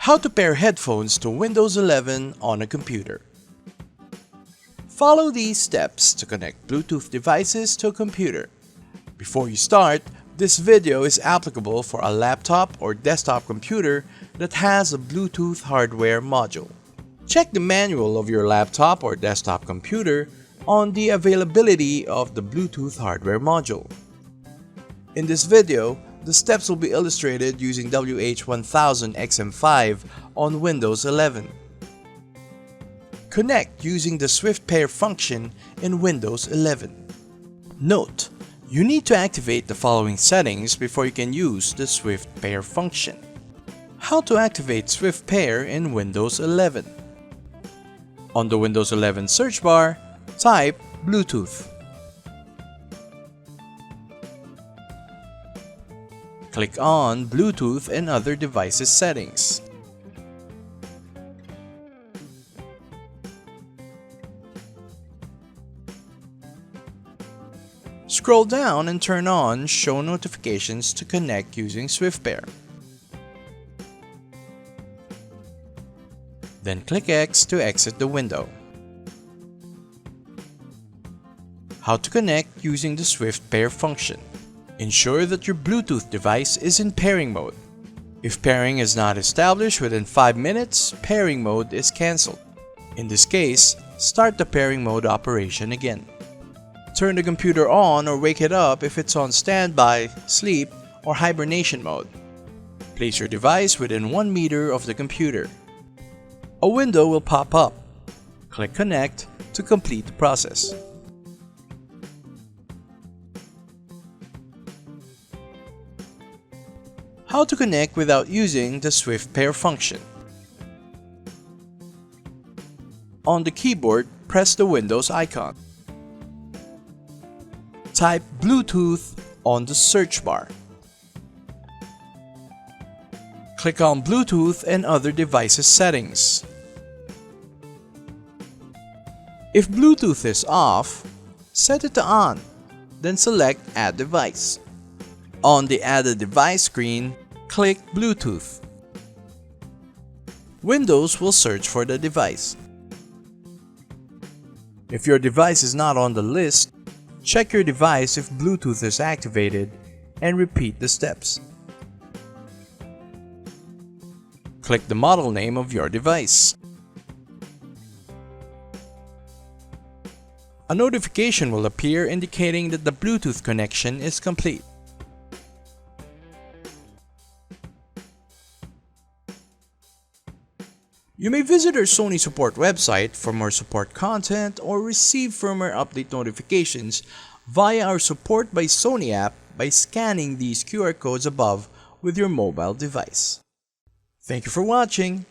How to pair headphones to Windows 11 on a computer. Follow these steps to connect Bluetooth devices to a computer. Before you start, this video is applicable for a laptop or desktop computer that has a Bluetooth hardware module. Check the manual of your laptop or desktop computer on the availability of the Bluetooth hardware module. In this video, the steps will be illustrated using WH-1000XM5 on Windows 11. Connect using the Swift Pair function in Windows 11. Note: you need to activate the following settings before you can use the Swift Pair function. How to activate Swift Pair in Windows 11. On the Windows 11 search bar, type Bluetooth. Click on Bluetooth and other devices settings. Scroll down and turn on Show Notifications to connect using Swift Pair. Then click X to exit the window. How to connect using the Swift Pair function. Ensure that your Bluetooth device is in pairing mode. If pairing is not established within 5 minutes, pairing mode is cancelled. In this case, start the pairing mode operation again. Turn the computer on or wake it up if it's on standby, sleep, or hibernation mode. Place your device within 1 meter of the computer. A window will pop up. Click Connect to complete the process. How to connect without using the Swift Pair function. On the keyboard, press the Windows icon. Type Bluetooth on the search bar. Click on Bluetooth and other devices settings. If Bluetooth is off, set it to on, then select Add Device. On the Add a Device screen, click Bluetooth. Windows will search for the device. If your device is not on the list, check your device if Bluetooth is activated and repeat the steps. Click the model name of your device. A notification will appear indicating that the Bluetooth connection is complete. You may visit our Sony support website for more support content or receive firmware update notifications via our Support by Sony app by scanning these QR codes above with your mobile device. Thank you for watching.